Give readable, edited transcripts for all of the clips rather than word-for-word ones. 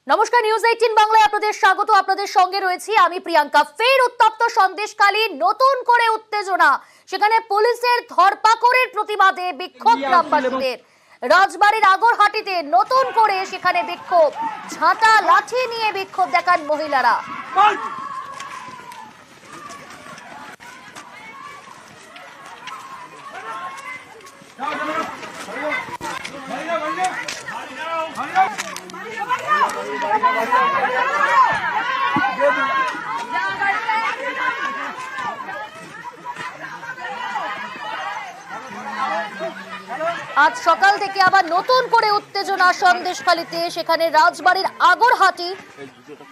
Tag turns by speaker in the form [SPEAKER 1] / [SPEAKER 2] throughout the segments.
[SPEAKER 1] নমস্কার, নিউজ 18 বাংলায় আপনাদের স্বাগত। আপনাদের সঙ্গে রয়েছি আমি প্রিয়াঙ্কা। ফের উত্তপ্ত সন্দেশখালী, নতুন করে উত্তেজনা। সেখানে পুলিশের ধরপাকড়ের প্রতিবাদে বিক্ষোভ গ্রামবাসীদের। রাজবাড়ির আগরহাটিতে নতুন করে সেখানে বিক্ষোভ, ঝাঁটা লাঠি নিয়ে বিক্ষোভ দেখান মহিলারা। আজ সকাল থেকে আবার নতুন করে উত্তেজনা সন্দেশখালীতে। সেখানে রাজবাড়ির আগরহাটি,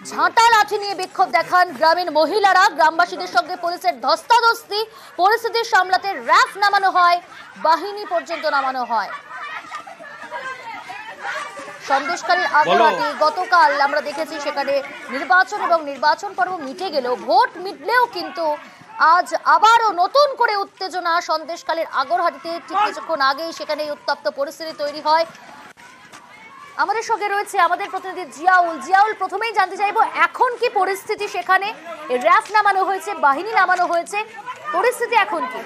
[SPEAKER 1] ঝাঁটা লাঠি নিয়ে বিক্ষোভ দেখান গ্রামীণ মহিলারা। গ্রামবাসীদের সঙ্গে পুলিশের ধস্তাধস্তি, পরিস্থিতি সামলাতে র্যাফ নামানো হয়, বাহিনী পর্যন্ত নামানো হয়। সন্দেশখালীর আগরহাটি গতকাল আমরা দেখেছি সেখানে নির্বাচন এবং নির্বাচন পর্ব মিটে গেলেও, ভোট মিটলেও কিন্তু আজ আবারও নতুন করে উত্তেজনা সন্দেশখালীর আগরহাটিতে। ঠিক কিছুক্ষণ আগেই সেখানে উত্তপ্ত পরিস্থিতি তৈরি হয়। আমাদের সঙ্গে রয়েছে আমাদের প্রতিনিধি জিয়াউল। জিয়াউল, প্রথমেই জানতে চাইবো এখন কি পরিস্থিতি সেখানে? র্যাফ নামানো হয়েছে, বাহিনী নামানো হয়েছে, পরিস্থিতি এখন কি?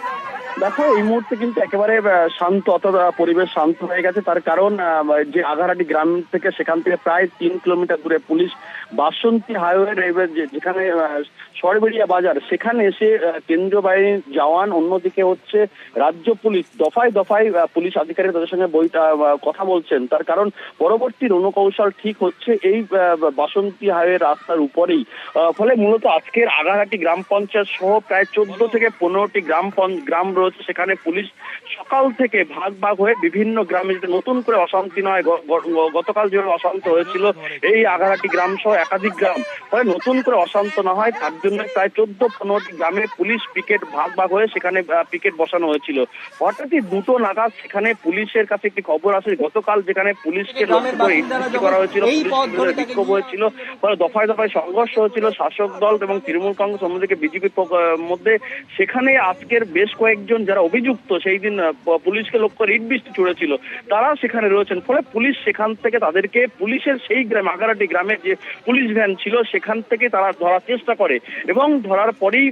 [SPEAKER 2] দেখো, এই মুহূর্তে কিন্তু একেবারে শান্ত, অর্থাৎ পরিবেশ শান্ত হয়ে গেছে। তার কারণ যে আগরহাটি গ্রাম থেকে, সেখান থেকে প্রায় 3 কিলোমিটার দূরে পুলিশ বাসন্তী হাইওয়ে, যেখানে সরবেড়িয়া বাজার, সেখানে এসে কেন্দ্রীয় বাহিনীর জওয়ান, অন্যদিকে হচ্ছে রাজ্য পুলিশ দফায় দফায় পুলিশ আধিকারিক তাদের সঙ্গে কথা বলছেন। তার কারণ পরবর্তী রণকৌশল ঠিক হচ্ছে এই বাসন্তী হাইওয়ে রাস্তার উপরেই। ফলে মূলত আজকের আগরহাটি গ্রাম পঞ্চায়েত সহ প্রায় 14 থেকে 15টি গ্রাম রয়েছে, সেখানে পুলিশ সকাল থেকে ভাগ ভাগ হয়ে বিভিন্ন গ্রামে, যেটা নতুন করে অশান্তি নয়, গতকাল যেভাবে অশান্ত হয়েছিল এই আগরহাটি গ্রাম সহ একাধিক গ্রাম, ফলে নতুন করে অশান্ত না হয় তার জন্য প্রায় 14-15টি গ্রামে পুলিশ পিকেট ভাগ ভাগ হয়ে সেখানে পিকেট বসানো হয়েছিল। হঠাৎই 2টো নাগাদ সেখানে পুলিশের কাছে একটি খবর আসে, গতকাল যেখানে পুলিশকে লক্ষ্য করে ইট করা হয়েছিল, বিক্ষোভ হয়েছিল, ফলে দফায় দফায় সংঘর্ষ হয়েছিল শাসক দল এবং তৃণমূল কংগ্রেস, অন্যদিকে বিজেপির মধ্যে। সেখানে আজকের বেশ কয়েকজন যারা অভিযুক্ত সেই দিন পুলিশকে লক্ষ্য করে ইট বৃষ্টি ছুড়েছিল, তারা সেখানে রয়েছেন। ফলে পুলিশ সেখান থেকে তাদেরকে পুলিশের সেই গ্রামে, আগরহাটি গ্রামের যে পুলিশ ভ্যান ছিল সেখান থেকে তারা ধরার চেষ্টা করে, এবং ধরার পরেই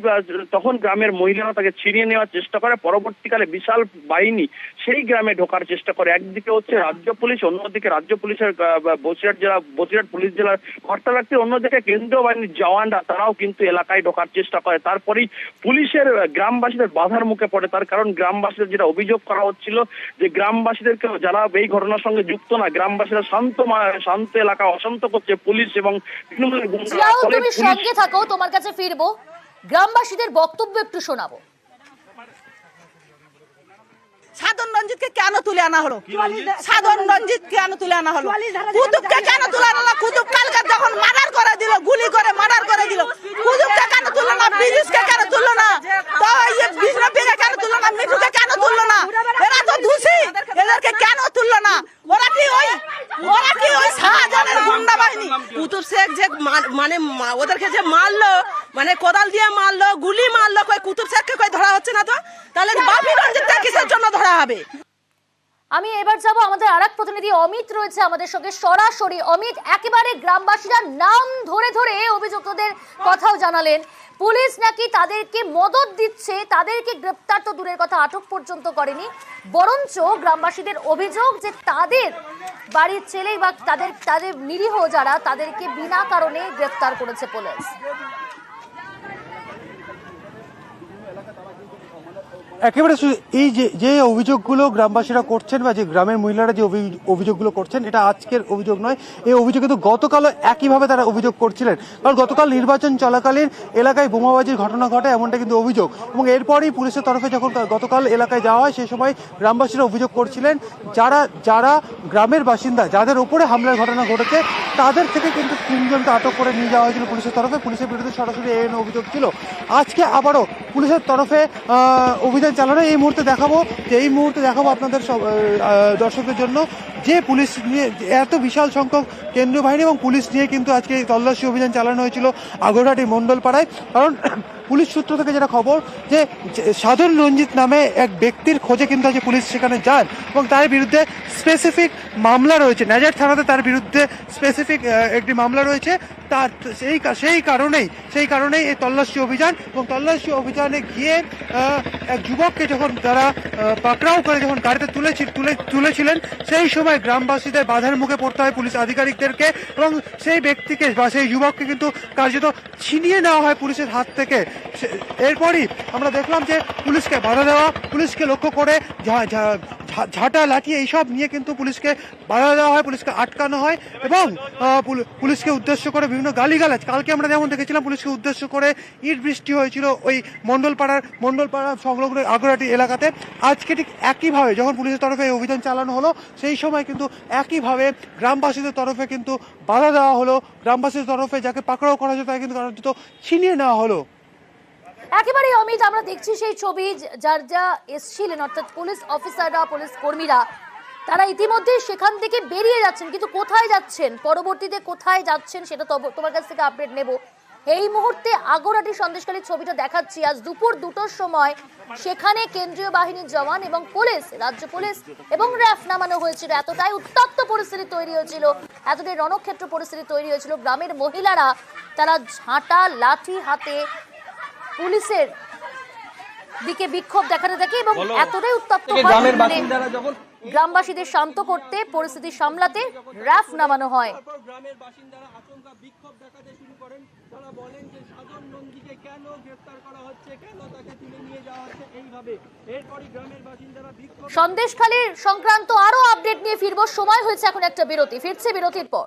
[SPEAKER 2] তখন গ্রামের মহিলারা তাকে ছিনিয়ে নেওয়ার চেষ্টা করে। পরবর্তীকালে বিশাল বাহিনী সেই গ্রামে ঢোকার চেষ্টা করে। একদিকে হচ্ছে রাজ্য পুলিশ, অন্যদিকে রাজ্য পুলিশের বসিরহাট পুলিশ জেলার কর্তা ব্যক্তি, অন্যদিকে কেন্দ্রীয় বাহিনীর জওয়ানরা, তারাও কিন্তু এলাকায় ঢোকার চেষ্টা করে। তারপরেই পুলিশের গ্রামবাসীদের বাধার মুখে পড়ে। তার কারণ গ্রামবাসীদের যেটা অভিযোগ করা হচ্ছিল যে গ্রামবাসীদেরকে, যারা এই ঘটনার সঙ্গে যুক্ত না, গ্রামবাসীরা শান্ত এলাকা অশান্ত করছে পুলিশ এবং তৃণমূলের গুন্ডারা।
[SPEAKER 1] তুমি সঙ্গে থাকো, তোমার কাছে ফিরবো। গ্রামবাসীদের বক্তব্য একটু শোনাবো।
[SPEAKER 3] সাধন রঞ্জিতকে কেন তুলে আনা হলো? সাধন রঞ্জিত কেন তুলে আনা হলো? কুতুবকে কেন তুলে আনা হলো? কুতুব কালকে যখন মার্ডার করে দিল, গুলি করে মার্ডার করে দিল, কুতুবকে কেন তুললো না? ব্রিটিশকে কেন তুললো না? তো বিষ্ণুকে কেন তুললো না? মিঠুকে কেন তুললো না? এরা তো দোষী, এদেরকে কেন তুললো না? ওরা কি ওই শাহজাহানের গুন্ডা বাহিনী? কুতুব শেখ যে মানে ওদেরকে যে মারলো, মানে কোদাল দিয়ে মারলো, গুলি মারলো, কই কুতুব শেখকে কই ধরা হচ্ছে না? তো তাহলে বাপি রঞ্জিতটা কিসের জন্য ধরা হবে?
[SPEAKER 1] আমি এবার যাব, আমাদের আরেক প্রতিনিধি অমিত রয়েছে আমাদের সঙ্গে সরাসরি। অমিত, একেবারে গ্রামবাসীরা নাম ধরে ধরে অভিযুক্তদের কথাও জানালেন। পুলিশ নাকি তাদেরকে মদত দিচ্ছে, তাদেরকে গ্রেপ্তার তো দূরের কথা, আটক পর্যন্ত করেনি। বরঞ্চ গ্রামবাসীদের অভিযোগ যে তাদের বাড়ির ছেলে বা তাদের নিরীহ যারা, তাদেরকে বিনা কারণে গ্রেপ্তার করেছে পুলিশ।
[SPEAKER 4] একেবারে এই যে অভিযোগগুলো গ্রামবাসীরা করছেন বা যে গ্রামের মহিলারা যে অভিযোগগুলো করছেন, এটা আজকের অভিযোগ নয়। এই অভিযোগ কিন্তু গতকালও একইভাবে তারা অভিযোগ করছিলেন, কারণ গতকাল নির্বাচন চলাকালীন এলাকায় বোমাবাজির ঘটনা ঘটে, এমনটা কিন্তু অভিযোগ। এবং এরপরই পুলিশের তরফে যখন গতকাল এলাকায় যাওয়া হয়, সেই সময় গ্রামবাসীরা অভিযোগ করছিলেন যারা গ্রামের বাসিন্দা, যাদের উপরে হামলার ঘটনা ঘটেছে, তাদের থেকে কিন্তু 3 জনকে আটক করে নিয়ে যাওয়া হয়েছিল পুলিশের তরফে। পুলিশের বিরুদ্ধে সরাসরি এই অভিযোগ ছিল। আজকে আবারও পুলিশের তরফে অভিযান চালানো। এই মুহূর্তে দেখাবো আপনাদের দর্শকদের জন্য যে পুলিশ নিয়ে এত বিশাল সংখ্যক কেন্দ্রীয় বাহিনী এবং পুলিশ নিয়ে কিন্তু আজকে তল্লাশি অভিযান চালানো হয়েছিল আগরহাটি মণ্ডলপাড়ায়। কারণ পুলিশ সূত্র থেকে যেটা খবর যে সাধন রঞ্জিত নামে এক ব্যক্তির খোঁজে কিন্তু আজ পুলিশ সেখানে যান এবং তার বিরুদ্ধে স্পেসিফিক মামলা রয়েছে। নাজার থানাতে তার বিরুদ্ধে স্পেসিফিক একটি মামলা রয়েছে। তার সেই কারণেই এই তল্লাশি অভিযান এবং তল্লাশি অভিযানে গিয়ে এক যুবককে যখন তারা পাকড়াও করে যখন গাড়িতে তুলেছিলেন সেই সময় গ্রামবাসীদের বাধার মুখে পড়তে হয় পুলিশ আধিকারিকদেরকে এবং সেই ব্যক্তিকে বা সেই যুবককে কিন্তু কার্যত ছিনিয়ে নেওয়া হয় পুলিশের হাত থেকে। এরপরই আমরা দেখলাম যে পুলিশকে বাধা দেওয়া, পুলিশকে লক্ষ্য করে ঝাঁটা লাঠি এইসব নিয়ে কিন্তু পুলিশকে বাধা দেওয়া হয়, পুলিশকে আটকানো হয় এবং পুলিশকে উদ্দেশ্য করে বিভিন্ন গালিগালাজ, কালকে আমরা যেমন দেখেছিলাম পুলিশকে উদ্দেশ্য করে ইট বৃষ্টি হয়েছিল ওই মণ্ডলপাড়া সংলগ্ন আগরাটি এলাকাতে। আজকে ঠিক একইভাবে যখন পুলিশের তরফে এই অভিযান চালানো হলো সেই সময় কিন্তু একইভাবে গ্রামবাসীদের তরফে কিন্তু বাধা দেওয়া হলো, গ্রামবাসীদের তরফে যাকে পাকড়াও করা হয়েছে তাকে কিন্তু কার্যত ছিনিয়ে নেওয়া হলো।
[SPEAKER 1] একেবারে অমিত, আমরা দেখছি সেই ছবি যা এসছিলেন অর্থাৎ পুলিশ অফিসাররা, পুলিশ কর্মীরা, তারা ইতিমধ্যে সেখান থেকে বেরিয়ে যাচ্ছেন, কিন্তু কোথায় যাচ্ছেন, পরবর্তীতে কোথায় যাচ্ছেন সেটা তোমার কাছ থেকে আপডেট নেব। এই মুহূর্তে আগরাটি সন্দেশখালীর ছবিটা দেখাচ্ছি। আজ দুপুর 2টোর সময় সেখানে কেন্দ্রীয় বাহিনীর জওয়ান এবং পুলিশ, রাজ্য পুলিশ এবং র্যাফ নামানো হয়েছিল। এতটাই উত্তপ্ত পরিস্থিতি তৈরি হয়েছিল, এতটাই রণক্ষেত্র পরিস্থিতি তৈরি হয়েছিল। গ্রামের মহিলারা তারা ঝাঁটা লাঠি হাতে পুলিশের দিকে বিক্ষোভ দেখাতে থাকে এবং এতটাই উত্তপ্ত গ্রামবাসীদের শান্ত করতে, পরিস্থিতি সামলাতে র্যাফ নামানো হয়।
[SPEAKER 5] গ্রামের বাসিন্দারা আচমকা বিক্ষোভ দেখাতে শুরু করেন। তারা বলেন যে সাধন নন্দীকে কেন গ্রেফতার করা হচ্ছে, কেন তাকে তুলে নিয়ে যাওয়া হচ্ছে এইভাবে। এরপরই গ্রামের বাসিন্দারা বিক্ষোভ।
[SPEAKER 1] সন্দেশখালীর সংক্রান্ত আরো আপডেট নিয়ে ফিরবো। সময় হয়েছে এখন একটা বিরতি, ফিরছে বিরতির পর।